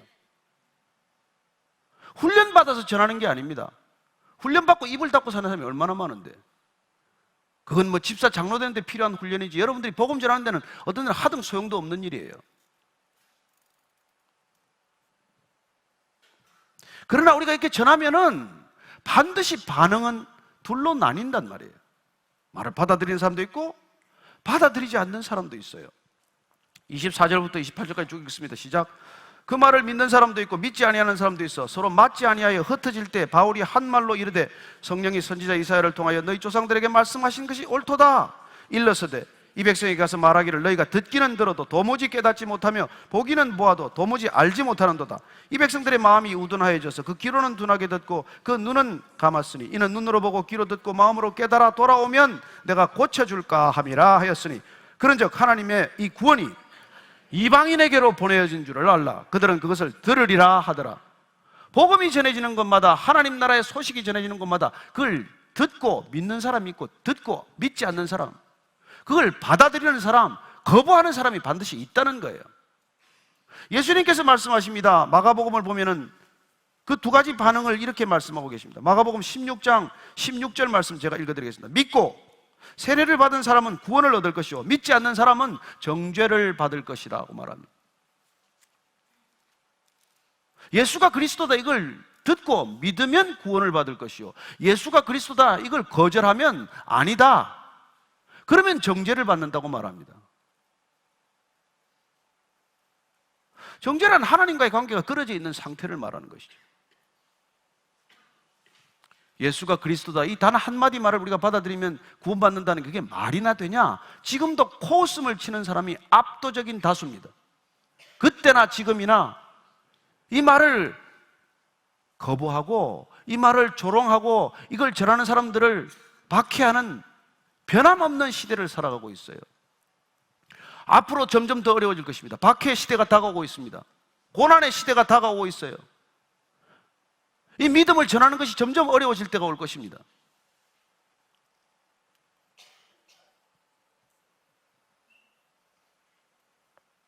훈련받아서 전하는 게 아닙니다. 훈련받고 입을 닫고 사는 사람이 얼마나 많은데, 그건 뭐 집사 장로 되는 데 필요한 훈련이지, 여러분들이 복음 전하는 데는 어떤 데는 하등 소용도 없는 일이에요. 그러나 우리가 이렇게 전하면은 반드시 반응은 둘로 나뉜단 말이에요. 말을 받아들이는 사람도 있고 받아들이지 않는 사람도 있어요. 24절부터 28절까지 쭉 읽습니다. 시작. 그 말을 믿는 사람도 있고 믿지 아니하는 사람도 있어 서로 맞지 아니하여 흩어질 때 바울이 한 말로 이르되 성령이 선지자 이사야를 통하여 너희 조상들에게 말씀하신 것이 옳도다. 일러서되 이 백성에게 가서 말하기를 너희가 듣기는 들어도 도무지 깨닫지 못하며 보기는 보아도 도무지 알지 못하는도다. 이 백성들의 마음이 우둔하여져서 그 귀로는 둔하게 듣고 그 눈은 감았으니 이는 눈으로 보고 귀로 듣고 마음으로 깨달아 돌아오면 내가 고쳐줄까 함이라 하였으니 그런즉 하나님의 이 구원이 이방인에게로 보내어진 줄을 알라. 그들은 그것을 들으리라 하더라. 복음이 전해지는 곳마다, 하나님 나라의 소식이 전해지는 곳마다 그걸 듣고 믿는 사람이 있고 듣고 믿지 않는 사람, 그걸 받아들이는 사람, 거부하는 사람이 반드시 있다는 거예요. 예수님께서 말씀하십니다. 마가복음을 보면은 그 두 가지 반응을 이렇게 말씀하고 계십니다. 마가복음 16장 16절 말씀 제가 읽어드리겠습니다. 믿고 세례를 받은 사람은 구원을 얻을 것이요 믿지 않는 사람은 정죄를 받을 것이라고 말합니다. 예수가 그리스도다 이걸 듣고 믿으면 구원을 받을 것이요 예수가 그리스도다 이걸 거절하면 아니다, 그러면 정죄를 받는다고 말합니다. 정죄란 하나님과의 관계가 끊어져 있는 상태를 말하는 것이죠. 예수가 그리스도다 이 단 한마디 말을 우리가 받아들이면 구원받는다는 게 그게 말이나 되냐? 지금도 코웃음을 치는 사람이 압도적인 다수입니다. 그때나 지금이나 이 말을 거부하고 이 말을 조롱하고 이걸 전하는 사람들을 박해하는 변함없는 시대를 살아가고 있어요. 앞으로 점점 더 어려워질 것입니다. 박해의 시대가 다가오고 있습니다. 고난의 시대가 다가오고 있어요. 이 믿음을 전하는 것이 점점 어려워질 때가 올 것입니다.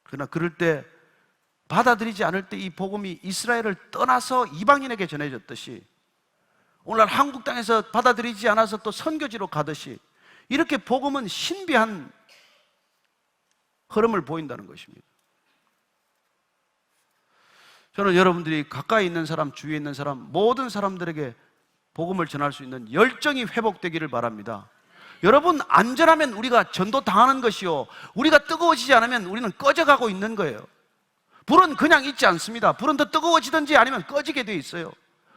그러나 그럴 때 받아들이지 않을 때 이 복음이 이스라엘을 떠나서 이방인에게 전해졌듯이 오늘날 한국 땅에서 받아들이지 않아서 또 선교지로 가듯이 이렇게 복음은 신비한 흐름을 보인다는 것입니다. 저는 여러분들이 가까이 있는 사람, 주위에 있는 사람, 모든 사람들에게 복음을 전할 수 있는 열정이 회복되기를 바랍니다. 여러분, 안전하면 우리가 전도 당하는 것이요, 우리가 뜨거워지지 않으면 우리는 꺼져가고 있는 거예요. 불은 그냥 있지 않습니다. 불은 더 뜨거워지든지 아니면 꺼지게 돼 있어요.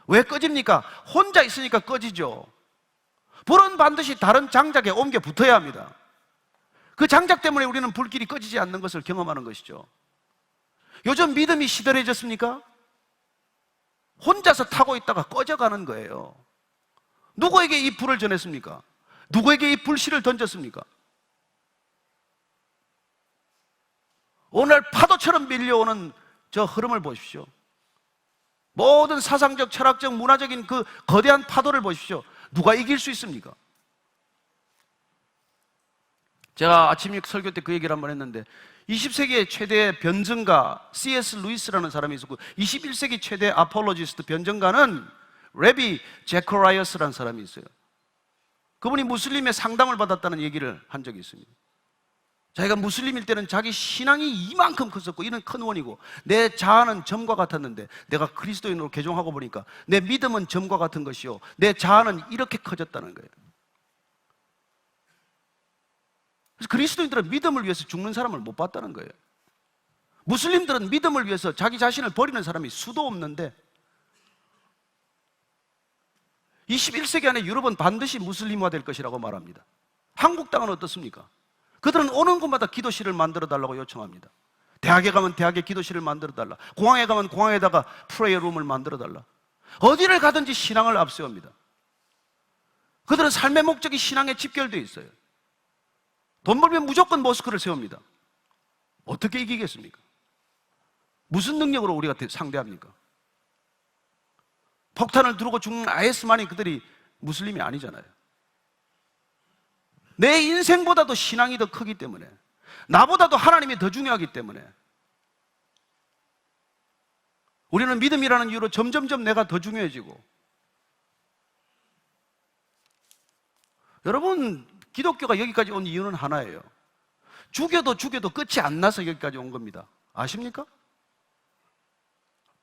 왜 꺼집니까? 혼자 있으니까 꺼지죠. 불은 반드시 다른 장작에 옮겨 붙어야 합니다. 그 장작 때문에 우리는 불길이 꺼지지 않는 것을 경험하는 것이죠. 요즘 믿음이 시들해졌습니까? 혼자서 타고 있다가 꺼져가는 거예요. 누구에게 이 불을 전했습니까? 누구에게 이 불씨를 던졌습니까? 오늘 파도처럼 밀려오는 저 흐름을 보십시오. 모든 사상적, 철학적, 문화적인 그 거대한 파도를 보십시오. 누가 이길 수 있습니까? 제가 아침 설교 때 그 얘기를 한번 했는데, 20세기의 최대 변증가 C.S. 루이스라는 사람이 있었고, 21세기 최대 아폴로지스트 변증가는 레비 제커라이어스라는 사람이 있어요. 그분이 무슬림의 상담을 받았다는 얘기를 한 적이 있습니다. 자기가 무슬림일 때는 자기 신앙이 이만큼 컸었고, 이는 큰 원이고, 내 자아는 점과 같았는데 내가 그리스도인으로 개종하고 보니까 내 믿음은 점과 같은 것이요, 내 자아는 이렇게 커졌다는 거예요. 그래서 그리스도인들은 믿음을 위해서 죽는 사람을 못 봤다는 거예요. 무슬림들은 믿음을 위해서 자기 자신을 버리는 사람이 수도 없는데, 21세기 안에 유럽은 반드시 무슬림화 될 것이라고 말합니다. 한국 땅은 어떻습니까? 그들은 오는 곳마다 기도실을 만들어 달라고 요청합니다. 대학에 가면 대학에 기도실을 만들어 달라, 공항에 가면 공항에다가 프레이어 룸을 만들어 달라. 어디를 가든지 신앙을 앞세웁니다. 그들은 삶의 목적이 신앙에 집결되어 있어요. 돈 벌면 무조건 모스크를 세웁니다. 어떻게 이기겠습니까? 무슨 능력으로 우리가 상대합니까? 폭탄을 두르고 죽는 IS만이 그들이 무슬림이 아니잖아요. 내 인생보다도 신앙이 더 크기 때문에, 나보다도 하나님이 더 중요하기 때문에 우리는 믿음이라는 이유로 점점점 내가 더 중요해지고, 여러분, 기독교가 여기까지 온 이유는 하나예요. 죽여도 끝이 안 나서 여기까지 온 겁니다. 아십니까?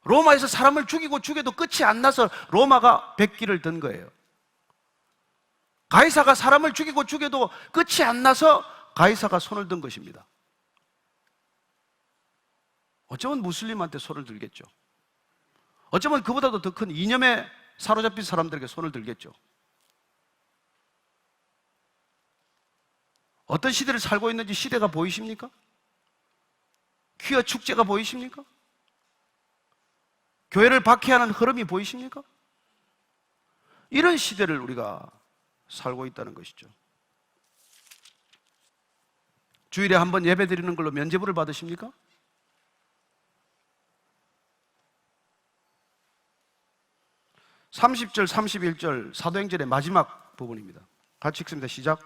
로마에서 사람을 죽여도 끝이 안 나서 로마가 백기를 든 거예요. 가이사가 사람을 죽여도 끝이 안 나서 가이사가 손을 든 것입니다. 어쩌면 무슬림한테 손을 들겠죠. 어쩌면 그보다도 더 큰 이념에 사로잡힌 사람들에게 손을 들겠죠. 어떤 시대를 살고 있는지 시대가 보이십니까? 퀴어 축제가 보이십니까? 교회를 박해하는 흐름이 보이십니까? 이런 시대를 우리가 살고 있다는 것이죠. 주일에 한 번 예배 드리는 걸로 면죄부를 받으십니까? (30절) (31절) 사도행전의 마지막 부분입니다. 같이 읽습니다. 시작.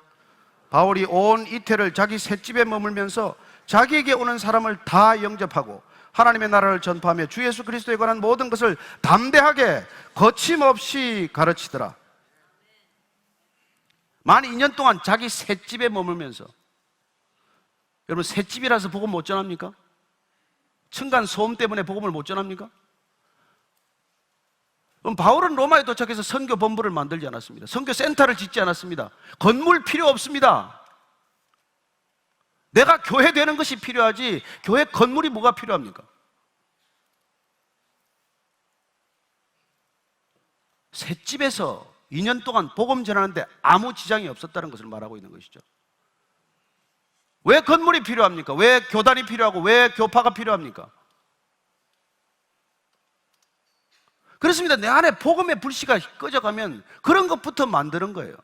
바울이 온 이태를 자기 셋집에 머물면서 자기에게 오는 사람을 다 영접하고 하나님의 나라를 전파하며 주 예수 그리스도에 관한 모든 것을 담대하게 거침없이 가르치더라. 만 2년 동안 자기 셋집에 머물면서, 여러분, 셋집이라서 복음 못 전합니까? 층간 소음 때문에 복음을 못 전합니까? 그럼 바울은 로마에 도착해서 선교 본부를 만들지 않았습니다. 선교 센터를 짓지 않았습니다. 건물 필요 없습니다. 내가 교회 되는 것이 필요하지 교회 건물이 뭐가 필요합니까? 셋집에서 2년 동안 복음 전하는데 아무 지장이 없었다는 것을 말하고 있는 것이죠. 왜 건물이 필요합니까? 왜 교단이 필요하고 왜 교파가 필요합니까? 그렇습니다. 내 안에 복음의 불씨가 꺼져가면 그런 것부터 만드는 거예요.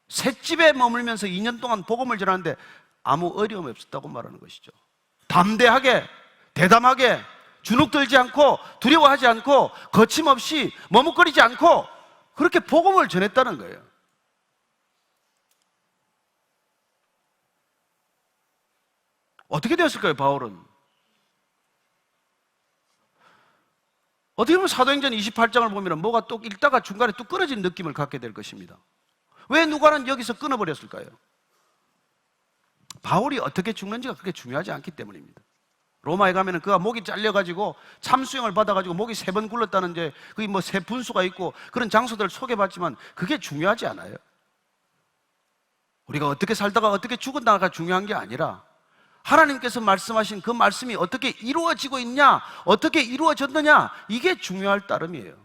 셋집에 머물면서 2년 동안 복음을 전하는데 아무 어려움이 없었다고 말하는 것이죠. 담대하게, 대담하게, 주눅들지 않고, 두려워하지 않고, 거침없이, 머뭇거리지 않고 그렇게 복음을 전했다는 거예요. 어떻게 되었을까요, 바울은? 어떻게 보면 사도행전 28장을 보면 뭐가 또 읽다가 중간에 뚝 끊어진 느낌을 갖게 될 것입니다. 왜 누가는 여기서 끊어버렸을까요? 바울이 어떻게 죽는지가 그렇게 중요하지 않기 때문입니다. 로마에 가면은 그가 목이 잘려가지고 참수형을 받아가지고 목이 3번 굴렀다는 이제 그게 뭐 세 분수가 있고 그런 장소들을 소개받지만 그게 중요하지 않아요. 우리가 어떻게 살다가 어떻게 죽었다가 중요한 게 아니라 하나님께서 말씀하신 그 말씀이 어떻게 이루어지고 있냐, 어떻게 이루어졌느냐, 이게 중요할 따름이에요.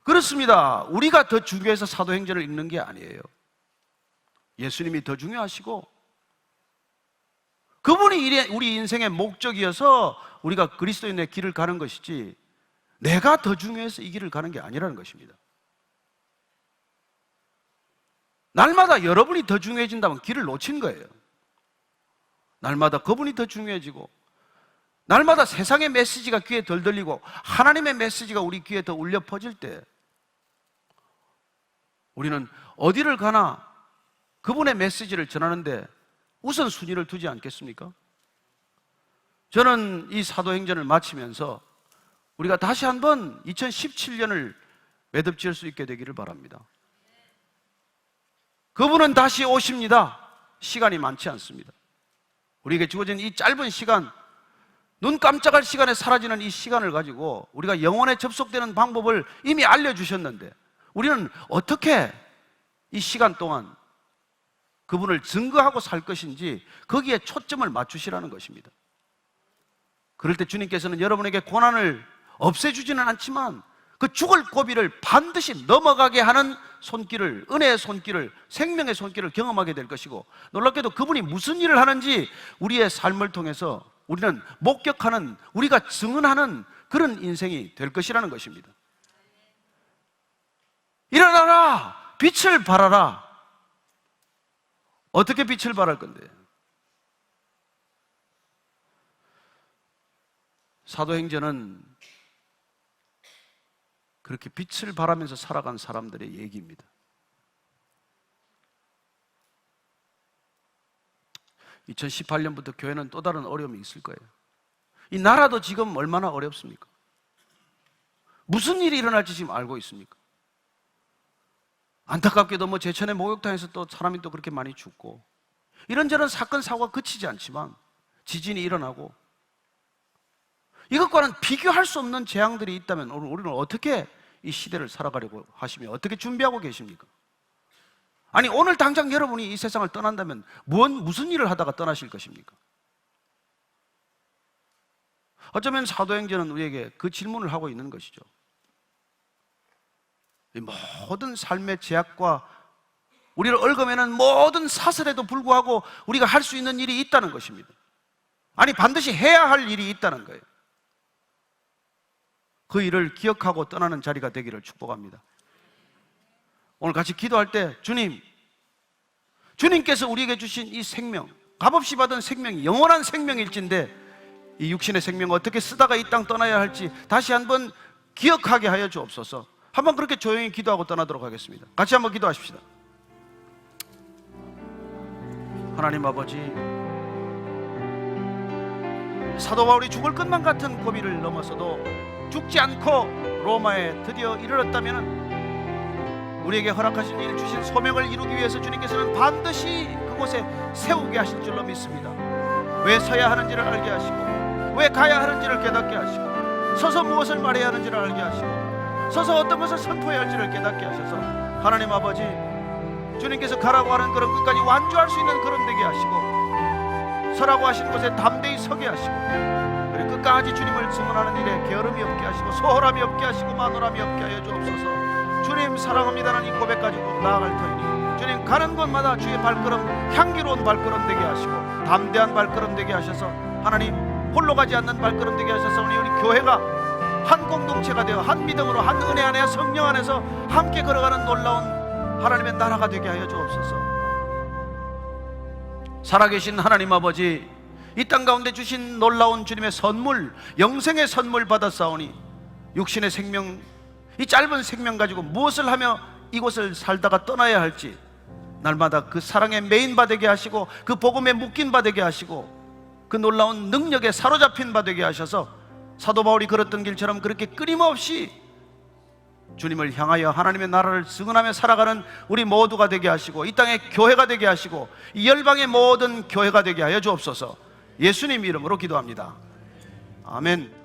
그렇습니다. 우리가 더 중요해서 사도행전을 읽는 게 아니에요. 예수님이 더 중요하시고 그분이 우리 인생의 목적이어서 우리가 그리스도인의 길을 가는 것이지 내가 더 중요해서 이 길을 가는 게 아니라는 것입니다. 날마다 여러분이 더 중요해진다면 길을 놓친 거예요. 날마다 그분이 더 중요해지고 날마다 세상의 메시지가 귀에 덜 들리고 하나님의 메시지가 우리 귀에 더 울려 퍼질 때 우리는 어디를 가나 그분의 메시지를 전하는데 우선순위를 두지 않겠습니까? 저는 이 사도행전을 마치면서 우리가 다시 한번 2017년을 매듭지을 수 있게 되기를 바랍니다. 그분은 다시 오십니다. 시간이 많지 않습니다. 우리에게 주어진 이 짧은 시간, 눈 깜짝할 시간에 사라지는 이 시간을 가지고 우리가 영혼에 접속되는 방법을 이미 알려주셨는데 우리는 어떻게 이 시간 동안 그분을 증거하고 살 것인지 거기에 초점을 맞추시라는 것입니다. 그럴 때 주님께서는 여러분에게 고난을 없애주지는 않지만 그 죽을 고비를 반드시 넘어가게 하는 손길을, 은혜의 손길을, 생명의 손길을 경험하게 될 것이고 놀랍게도 그분이 무슨 일을 하는지 우리의 삶을 통해서 우리는 목격하는, 우리가 증언하는 그런 인생이 될 것이라는 것입니다. 일어나라! 빛을 발하라! 어떻게 빛을 발할 건데? 사도행전은 그렇게 빛을 발하면서 살아간 사람들의 얘기입니다. 2018년부터 교회는 또 다른 어려움이 있을 거예요. 이 나라도 지금 얼마나 어렵습니까? 무슨 일이 일어날지 지금 알고 있습니까? 안타깝게도 뭐 제천의 목욕탕에서 또 사람이 또 그렇게 많이 죽고 이런저런 사건 사고가 그치지 않지만 지진이 일어나고 이것과는 비교할 수 없는 재앙들이 있다면 우리는 어떻게 이 시대를 살아가려고 하시며 어떻게 준비하고 계십니까? 아니 오늘 당장 여러분이 이 세상을 떠난다면 무슨 일을 하다가 떠나실 것입니까? 어쩌면 사도행전은 우리에게 그 질문을 하고 있는 것이죠. 이 모든 삶의 제약과 우리를 얽어매는 모든 사슬에도 불구하고 우리가 할 수 있는 일이 있다는 것입니다. 아니 반드시 해야 할 일이 있다는 거예요. 그 일을 기억하고 떠나는 자리가 되기를 축복합니다. 오늘 같이 기도할 때 주님께서 우리에게 주신 이 생명, 값없이 받은 생명이 영원한 생명일진데 이 육신의 생명을 어떻게 쓰다가 이 땅 떠나야 할지 다시 한번 기억하게 하여 주옵소서. 한번 그렇게 조용히 기도하고 떠나도록 하겠습니다. 같이 한번 기도하십시다. 하나님 아버지, 사도 바울이 죽을 것만 같은 고비를 넘어서도 죽지 않고 로마에 드디어 이르렀다면 우리에게 허락하신 일 주신 소명을 이루기 위해서 주님께서는 반드시 그곳에 세우게 하실 줄로 믿습니다. 왜 서야 하는지를 알게 하시고 왜 가야 하는지를 깨닫게 하시고 서서 무엇을 말해야 하는지를 알게 하시고 서서 어떤 것을 선포해야 할지를 깨닫게 하셔서 하나님 아버지, 주님께서 가라고 하는 그런 끝까지 완주할 수 있는 그런 되게 하시고 서라고 하신 곳에 담대히 서게 하시고 그리고 끝까지 주님을 증언하는 일에 게으름이 없게 하시고 소홀함이 없게 하시고 만홀함이 없게 하여 주옵소서. 주님 사랑합니다라는 이 고백 가지고 나아갈 터이니 주님 가는 곳마다 주의 발걸음 향기로운 발걸음 되게 하시고 담대한 발걸음 되게 하셔서 하나님 홀로 가지 않는 발걸음 되게 하셔서 우리 교회가 한 공동체가 되어 한 믿음으로 한 은혜 안에 성령 안에서 함께 걸어가는 놀라운 하나님의 나라가 되게 하여 주옵소서. 살아계신 하나님 아버지, 이 땅 가운데 주신 놀라운 주님의 선물, 영생의 선물 받았사오니 육신의 생명, 이 짧은 생명 가지고 무엇을 하며 이곳을 살다가 떠나야 할지 날마다 그 사랑의 메인 바 되게 하시고 그 복음에 묶인 바 되게 하시고 그 놀라운 능력에 사로잡힌 바 되게 하셔서 사도 바울이 걸었던 길처럼 그렇게 끊임없이 주님을 향하여 하나님의 나라를 증언하며 살아가는 우리 모두가 되게 하시고, 이 땅의 교회가 되게 하시고, 이 열방의 모든 교회가 되게 하여 주옵소서. 예수님 이름으로 기도합니다. 아멘.